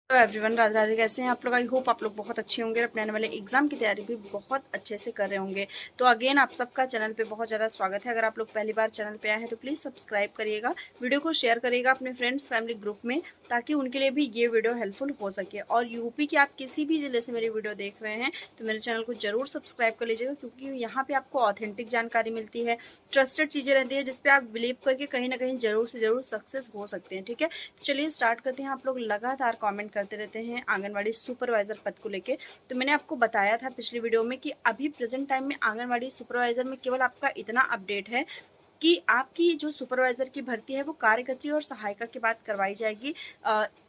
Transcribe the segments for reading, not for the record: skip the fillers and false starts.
Hello everyone, Radhe Radhe. कैसे हैं आप लोग? आई होप आप लोग बहुत अच्छे होंगे और अपने आने वाले एग्जाम की तैयारी भी बहुत अच्छे से कर रहे होंगे। तो अगेन आप सबका चैनल पे बहुत ज़्यादा स्वागत है। अगर आप लोग पहली बार चैनल पे आए हैं तो प्लीज़ सब्सक्राइब करिएगा, वीडियो को शेयर करिएगा अपने फ्रेंड्स फैमिली ग्रुप में, ताकि उनके लिए भी ये वीडियो हेल्पफुल हो सके। और यूपी के आप किसी भी ज़िले से मेरी वीडियो देख रहे हैं तो मेरे चैनल को ज़रूर सब्सक्राइब कर लीजिएगा, क्योंकि यहाँ पर आपको ऑथेंटिक जानकारी मिलती है, ट्रस्टेड चीज़ें रहती है, जिसपे आप बिलीव करके कहीं ना कहीं ज़रूर से ज़रूर सक्सेस हो सकते हैं। ठीक है, तो चलिए स्टार्ट करते हैं। आप लोग लगातार कमेंट करते रहते हैं आंगनवाड़ी सुपरवाइजर पद को लेके। तो मैंने आपको बताया था पिछली वीडियो में कि अभी प्रेजेंट टाइम में आंगनवाड़ी सुपरवाइजर में केवल आपका इतना अपडेट है कि आपकी जो सुपरवाइजर की भर्ती है वो कार्यकर्त्री और सहायिका की बात करवाई जाएगी।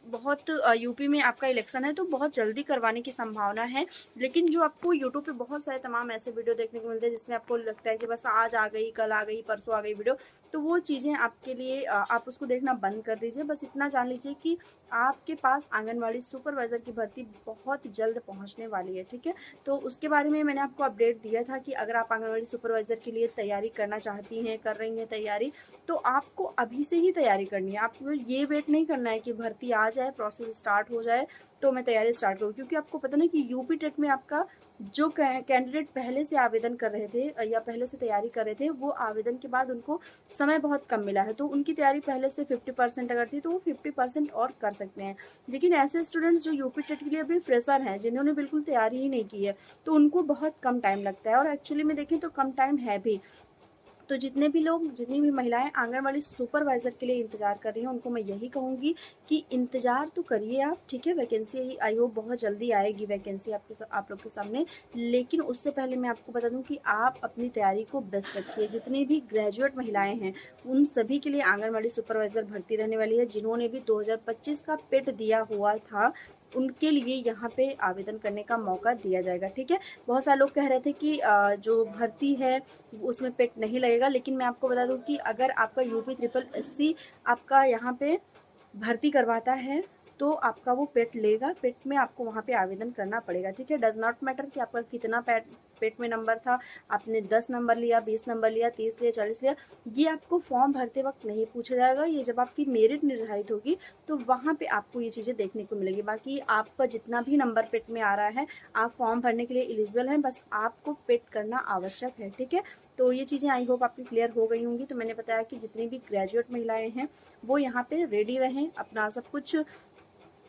बहुत यूपी में आपका इलेक्शन है तो बहुत जल्दी करवाने की संभावना है। लेकिन जो आपको यूट्यूब पे बहुत सारे तमाम ऐसे वीडियो देखने को मिलते हैं जिसमें आपको लगता है कि बस आज आ गई, कल आ गई, परसों आ गई वीडियो, तो वो चीज़ें आपके लिए आप उसको देखना बंद कर दीजिए। बस इतना जान लीजिए कि आपके पास आंगनवाड़ी सुपरवाइजर की भर्ती बहुत जल्द पहुंचने वाली है। ठीक है, तो उसके बारे में मैंने आपको अपडेट दिया था कि अगर आप आंगनवाड़ी सुपरवाइजर के लिए तैयारी करना चाहती हैं, कर रही हैं तैयारी, तो आपको अभी से ही तैयारी करनी है। आपको ये वेट नहीं करना है कि भर्ती आ जाए, प्रोसेस स्टार्ट हो जाए तो मैं तैयारी स्टार्ट करूँ, क्योंकि आपको पता ना कि यूपी टेट में आपका जो कैंडिडेट पहले से आवेदन कर रहे थे या पहले से तैयारी कर रहे थे, वो आवेदन के बाद उनको समय बहुत कम मिला है। तो उनकी तैयारी पहले से 50% अगर थी तो वो 50% और कर सकते हैं। लेकिन ऐसे स्टूडेंट्स जो यूपी टेट के लिए अभी फ्रेशर हैं, जिन्होंने बिल्कुल तैयारी ही नहीं की है, तो उनको बहुत कम टाइम लगता है। और एक्चुअली में देखें तो कम टाइम है भी। तो जितने भी लोग, जितनी भी महिलाएं आंगनवाड़ी सुपरवाइजर के लिए इंतजार कर रही हैं, उनको मैं यही कहूंगी कि इंतजार तो करिए आप। ठीक है, वैकेंसी आई होप बहुत जल्दी आएगी वैकेंसी आप लोग के सामने। लेकिन उससे पहले मैं आपको बता दूं कि आप अपनी तैयारी को बेस्ट रखिए। जितनी भी ग्रेजुएट महिलाएं हैं उन सभी के लिए आंगनवाड़ी सुपरवाइजर भर्ती रहने वाली है। जिन्होंने भी 2025 का पेट दिया हुआ था उनके लिए यहाँ पे आवेदन करने का मौका दिया जाएगा। ठीक है, बहुत सारे लोग कह रहे थे कि जो भर्ती है उसमें पेट नहीं लगेगा, लेकिन मैं आपको बता दूं कि अगर आपका यूपी ट्रिपल एससी आपका यहाँ पे भर्ती करवाता है तो आपका वो पेट लेगा। पेट में आपको वहाँ पे आवेदन करना पड़ेगा। ठीक है, डज नॉट मैटर कि आपका कितना पेट में नंबर था, आपने 10 नंबर लिया, 20 नंबर लिया, 30 लिया, 40 लिया, ये आपको फॉर्म भरते वक्त नहीं पूछा जाएगा। ये जब आपकी मेरिट निर्धारित होगी तो वहाँ पे आपको ये चीज़ें देखने को मिलेगी। बाकी आपका जितना भी नंबर पेट में आ रहा है, आप फॉर्म भरने के लिए एलिजिबल हैं, बस आपको पेट करना आवश्यक है। ठीक है, तो ये चीज़ें आई होप आपकी क्लियर हो गई होंगी। तो मैंने बताया कि जितनी भी ग्रेजुएट महिलाएं हैं वो यहाँ पे रेडी रहें, अपना सब कुछ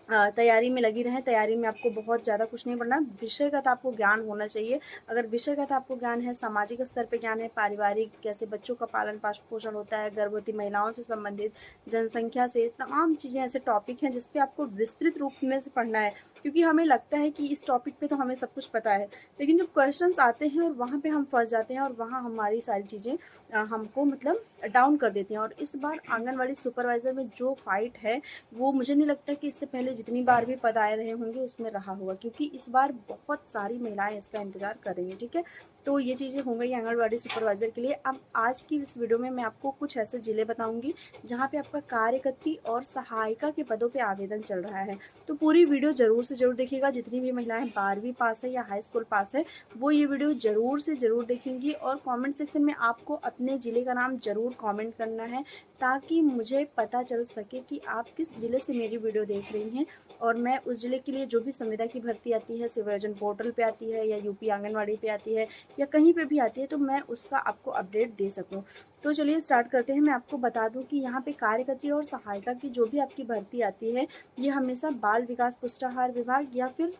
तैयारी में लगी रहें। तैयारी में आपको बहुत ज़्यादा कुछ नहीं पढ़ना, विषयगत आपको ज्ञान होना चाहिए। अगर विषयगत आपको ज्ञान है, सामाजिक स्तर पे ज्ञान है, पारिवारिक कैसे बच्चों का पालन पोषण होता है, गर्भवती महिलाओं से संबंधित, जनसंख्या से, तमाम चीज़ें ऐसे टॉपिक हैं जिसपे आपको विस्तृत रूप में से पढ़ना है। क्योंकि हमें लगता है कि इस टॉपिक पे तो हमें सब कुछ पता है, लेकिन जब क्वेश्चंस आते हैं और वहाँ पे हम फंस जाते हैं और वहाँ हमारी सारी चीज़ें हमको मतलब डाउन कर देती हैं। और इस बार आंगनवाड़ी सुपरवाइजर में जो फाइट है वो मुझे नहीं लगता कि इससे पहले जितनी बार भी पद आए रहे होंगे उसमें रहा होगा, क्योंकि इस बार बहुत सारी महिलाएं इसका इंतजार कर रही हैं। ठीक है, तो ये चीज़ें हो गई आंगनवाड़ी सुपरवाइजर के लिए। अब आज की इस वीडियो में मैं आपको कुछ ऐसे जिले बताऊंगी जहाँ पे आपका कार्यकर्त्री और सहायिका के पदों पे आवेदन चल रहा है। तो पूरी वीडियो जरूर से जरूर देखिएगा। जितनी भी महिलाएं 12वीं पास है या हाई स्कूल पास है वो ये वीडियो जरूर से जरूर देखेंगी। और कमेंट सेक्शन में आपको अपने ज़िले का नाम जरूर कमेंट करना है, ताकि मुझे पता चल सके कि आप किस ज़िले से मेरी वीडियो देख रही हैं। और मैं उस ज़िले के लिए जो भी संविदा की भर्ती आती है, सिविल सर्जन पोर्टल पे आती है या यूपी आंगनवाड़ी पे आती है या कहीं पे भी आती है, तो मैं उसका आपको अपडेट दे सकूं। तो चलिए स्टार्ट करते हैं। मैं आपको बता दूं कि यहाँ पे कार्यकर्त्री और सहायिका की जो भी आपकी भर्ती आती है, ये हमेशा बाल विकास पुष्टाहार विभाग या फिर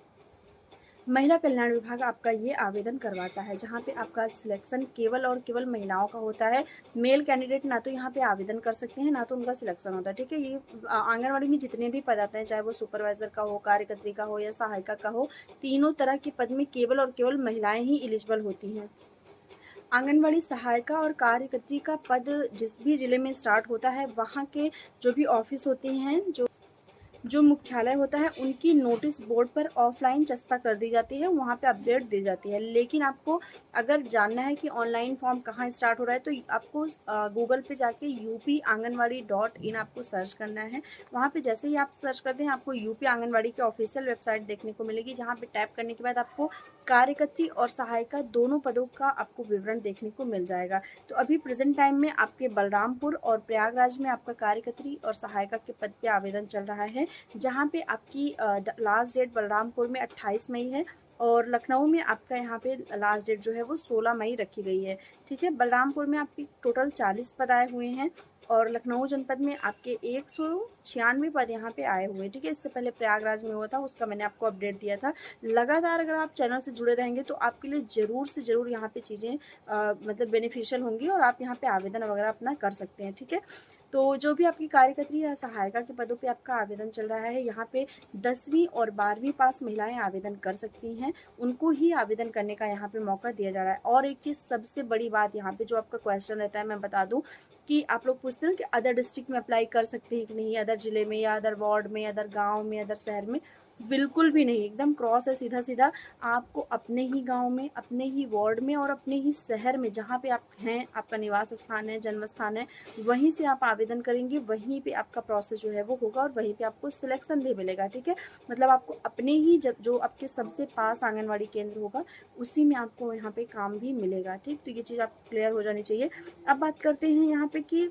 महिला कल्याण विभाग आपका ये आवेदन करवाता है, जहाँ पे आपका सिलेक्शन केवल और केवल महिलाओं का होता है। मेल कैंडिडेट ना तो यहाँ पे आवेदन कर सकते हैं, ना तो उनका सिलेक्शन होता है। ठीक है, ये आंगनवाड़ी में जितने भी पद आते हैं, चाहे वो सुपरवाइजर का हो, कार्यकर्त्री का हो या सहायिका का हो, तीनों तरह के पद में केवल और केवल महिलाएं ही एलिजिबल होती हैं। आंगनवाड़ी सहायिका और कार्यकर्त्री का पद जिस भी जिले में स्टार्ट होता है, वहाँ के जो भी ऑफिस होते हैं, जो मुख्यालय होता है, उनकी नोटिस बोर्ड पर ऑफलाइन चस्पा कर दी जाती है, वहाँ पे अपडेट दी जाती है। लेकिन आपको अगर जानना है कि ऑनलाइन फॉर्म कहाँ स्टार्ट हो रहा है, तो आपको गूगल पे जाके UP-आंगनवाड़ी.in आपको सर्च करना है। वहाँ पे जैसे ही आप सर्च करते हैं आपको यूपी आंगनवाड़ी की ऑफिशियल वेबसाइट देखने को मिलेगी, जहाँ पे टैप करने के बाद आपको कार्यकर्त्री और सहायिका दोनों पदों का आपको विवरण देखने को मिल जाएगा। तो अभी प्रेजेंट टाइम में आपके बलरामपुर और प्रयागराज में आपका कार्यकर्त्री और सहायिका के पद पे आवेदन चल रहा है। जहाँ पे आपकी लास्ट डेट बलरामपुर में 28 मई है और लखनऊ में आपका यहाँ पे लास्ट डेट जो है वो 16 मई रखी गई है। ठीक है, बलरामपुर में आपकी टोटल 40 पद आए हुए हैं और लखनऊ जनपद में आपके 196 पद यहाँ पे आए हुए हैं। ठीक है, इससे पहले प्रयागराज में हुआ था, उसका मैंने आपको अपडेट दिया था। लगातार अगर आप चैनल से जुड़े रहेंगे तो आपके लिए ज़रूर से ज़रूर यहाँ पे चीज़ें मतलब बेनिफिशियल होंगी और आप यहाँ पे आवेदन वगैरह अपना कर सकते हैं। ठीक है, तो जो भी आपकी कार्यकर्त्री या सहायिका के पदों पे आपका आवेदन चल रहा है, यहाँ पे 10वीं और 12वीं पास महिलाएं आवेदन कर सकती हैं, उनको ही आवेदन करने का यहाँ पे मौका दिया जा रहा है। और एक चीज़ सबसे बड़ी बात यहाँ पे जो आपका क्वेश्चन रहता है, मैं बता दूं कि आप लोग पूछते हैं कि अदर डिस्ट्रिक्ट में अप्लाई कर सकते हैं कि नहीं, अदर जिले में या अदर वार्ड में, अदर गाँव में, अदर शहर में। बिल्कुल भी नहीं, एकदम क्रॉस है, सीधा सीधा आपको अपने ही गांव में, अपने ही वार्ड में और अपने ही शहर में जहाँ पे आप हैं, आपका निवास स्थान है, जन्म स्थान है, वहीं से आप आवेदन करेंगे, वहीं पे आपका प्रोसेस जो है वो होगा और वहीं पे आपको सिलेक्शन भी मिलेगा। ठीक है, मतलब आपको अपने ही जो आपके सबसे पास आंगनवाड़ी केंद्र होगा उसी में आपको यहाँ पे काम भी मिलेगा। ठीक, तो ये चीज़ आपको क्लियर हो जानी चाहिए। अब बात करते हैं यहाँ पे कि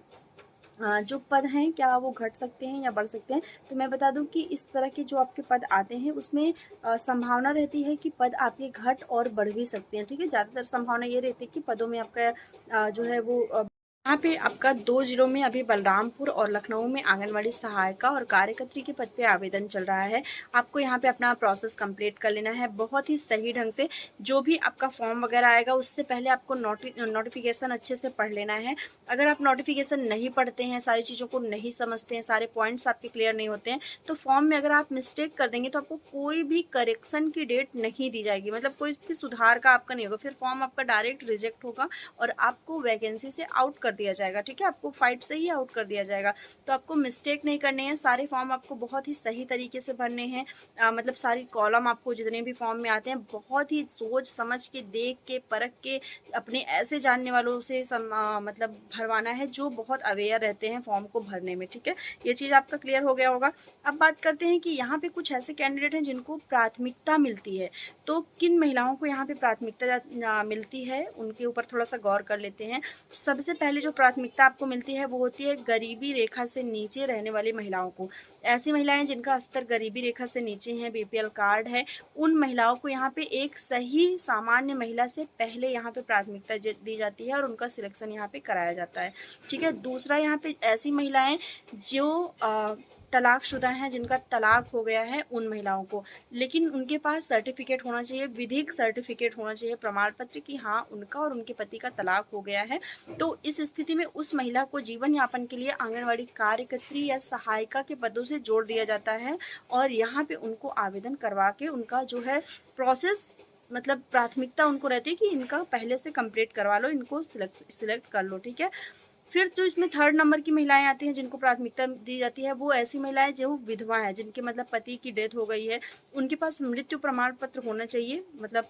जो पद हैं क्या वो घट सकते हैं या बढ़ सकते हैं। तो मैं बता दूं कि इस तरह के जो आपके पद आते हैं उसमें संभावना रहती है कि पद आपके घट और बढ़ भी सकते हैं। ठीक है, ज़्यादातर संभावना ये रहती है कि पदों में आपका जो है वो यहाँ पे आपका 2 जिलों में अभी बलरामपुर और लखनऊ में आंगनवाड़ी सहायिका और कार्यकर्त्री के पद पे आवेदन चल रहा है। आपको यहाँ पे अपना प्रोसेस कंप्लीट कर लेना है बहुत ही सही ढंग से। जो भी आपका फॉर्म वगैरह आएगा उससे पहले आपको नोटिफिकेशन अच्छे से पढ़ लेना है। अगर आप नोटिफिकेशन नहीं पढ़ते हैं, सारी चीज़ों को नहीं समझते हैं, सारे पॉइंट्स आपके क्लियर नहीं होते हैं, तो फॉर्म में अगर आप मिस्टेक कर देंगे तो आपको कोई भी करेक्शन की डेट नहीं दी जाएगी, मतलब कोई भी सुधार का आपका नहीं होगा, फिर फॉर्म आपका डायरेक्ट रिजेक्ट होगा और आपको वैकेंसी से आउट कर दिया जाएगा। ठीक है, आपको फाइट से ही आउट कर दिया जाएगा। तो आपको मिस्टेक नहीं करने हैं, सारे फॉर्म आपको बहुत ही सही तरीके से भरने हैं। मतलब सारी कॉलम आपको जितने भी फॉर्म में आते हैं बहुत ही सोच समझ के, देख के, परख के, अपने ऐसे जानने वालों से मतलब भरवाना है जो बहुत अवेयर रहते हैं फॉर्म को भरने में। ठीक है, ये चीज़ आपका क्लियर हो गया होगा। अब बात करते हैं कि यहाँ पे कुछ ऐसे कैंडिडेट हैं जिनको प्राथमिकता मिलती है। तो किन महिलाओं को यहाँ पे प्राथमिकता मिलती है उनके ऊपर थोड़ा सा गौर कर लेते हैं। सबसे पहले जो प्राथमिकता आपको मिलती है वो होती है गरीबी रेखा से नीचे रहने वाली महिलाओं को। ऐसी महिलाएं जिनका स्तर गरीबी रेखा से नीचे है, बीपीएल कार्ड है, उन महिलाओं को यहाँ पे एक सही सामान्य महिला से पहले यहाँ पे प्राथमिकता दी जाती है और उनका सिलेक्शन यहाँ पे कराया जाता है। ठीक है, दूसरा यहाँ पे ऐसी महिलाएं जो तलाकशुदा हैं, जिनका तलाक हो गया है, उन महिलाओं को, लेकिन उनके पास सर्टिफिकेट होना चाहिए, विधिक सर्टिफिकेट होना चाहिए, प्रमाण पत्र कि हाँ उनका और उनके पति का तलाक हो गया है। तो इस स्थिति में उस महिला को जीवन यापन के लिए आंगनवाड़ी कार्यकर्त्री या सहायिका के पदों से जोड़ दिया जाता है और यहाँ पे उनको आवेदन करवा के उनका जो है प्रोसेस, मतलब प्राथमिकता उनको रहती है कि इनका पहले से कंप्लीट करवा लो, इनको सिलेक्ट कर लो। ठीक है, फिर जो इसमें थर्ड नंबर की महिलाएं आती हैं जिनको प्राथमिकता दी जाती है, वो ऐसी महिलाएं जो विधवा हैं, जिनके मतलब पति की डेथ हो गई है, उनके पास मृत्यु प्रमाण पत्र होना चाहिए, मतलब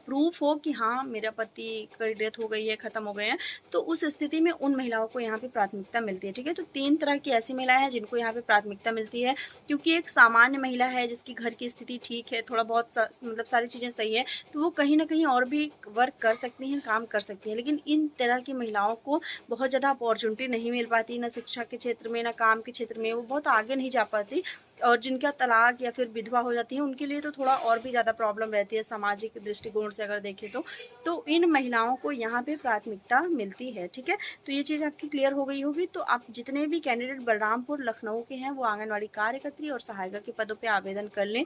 प्रूफ हो कि हाँ मेरा पति की डेथ हो गई है, ख़त्म हो गए हैं, तो उस स्थिति में उन महिलाओं को यहाँ पे प्राथमिकता मिलती है। ठीक है, तो 3 तरह की ऐसी महिलाएं हैं जिनको यहाँ पे प्राथमिकता मिलती है। क्योंकि एक सामान्य महिला है जिसकी घर की स्थिति ठीक है, थोड़ा बहुत मतलब सारी चीज़ें सही है, तो वो कहीं ना कहीं और भी वर्क कर सकती हैं, काम कर सकती हैं। लेकिन इन तरह की महिलाओं को बहुत ज़्यादा अपॉर्चुनिटी नहीं मिल पाती, ना शिक्षा के क्षेत्र में, ना काम के क्षेत्र में, वो बहुत आगे नहीं जा पाती। और जिनका तलाक या फिर विधवा हो जाती है उनके लिए तो थोड़ा और भी ज़्यादा प्रॉब्लम रहती है सामाजिक दृष्टिकोण से अगर देखें तो इन महिलाओं को यहाँ पे प्राथमिकता मिलती है। ठीक है, तो ये चीज़ आपकी क्लियर हो गई होगी। तो आप जितने भी कैंडिडेट बलरामपुर लखनऊ के हैं वो आंगनवाड़ी कार्यकर्त्री और सहायिका के पदों पे आवेदन कर लें।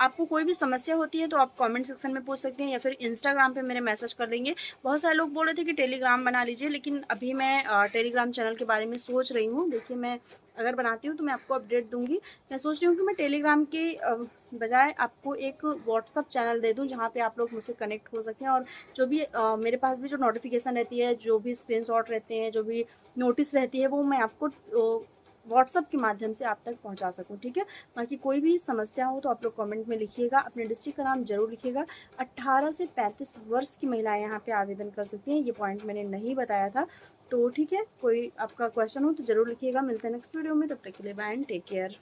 आपको कोई भी समस्या होती है तो आप कमेंट सेक्शन में पूछ सकते हैं या फिर इंस्टाग्राम पे मेरे मैसेज कर देंगे। बहुत सारे लोग बोल रहे थे कि टेलीग्राम बना लीजिए, लेकिन अभी मैं टेलीग्राम चैनल के बारे में सोच रही हूँ। देखिए, मैं अगर बनाती हूँ तो मैं आपको अपडेट दूंगी। मैं सोच रही हूँ कि मैं टेलीग्राम के बजाय आपको एक व्हाट्सअप चैनल दे दूँ जहाँ पे आप लोग मुझसे कनेक्ट हो सकें और जो भी मेरे पास भी जो नोटिफिकेशन रहती है, जो भी स्क्रीनशॉट रहते हैं, जो भी नोटिस रहती है, वो मैं आपको व्हाट्सअप के माध्यम से आप तक पहुंचा सकूं। ठीक है, बाकी कोई भी समस्या हो तो आप लोग कमेंट में लिखिएगा, अपने डिस्ट्रिक्ट का नाम जरूर लिखिएगा। 18 से 35 वर्ष की महिलाएं यहाँ पे आवेदन कर सकती हैं, ये पॉइंट मैंने नहीं बताया था। तो ठीक है, कोई आपका क्वेश्चन हो तो जरूर लिखिएगा। मिलते हैं नेक्स्ट वीडियो में, तब तक के लिए बाय एंड टेक केयर।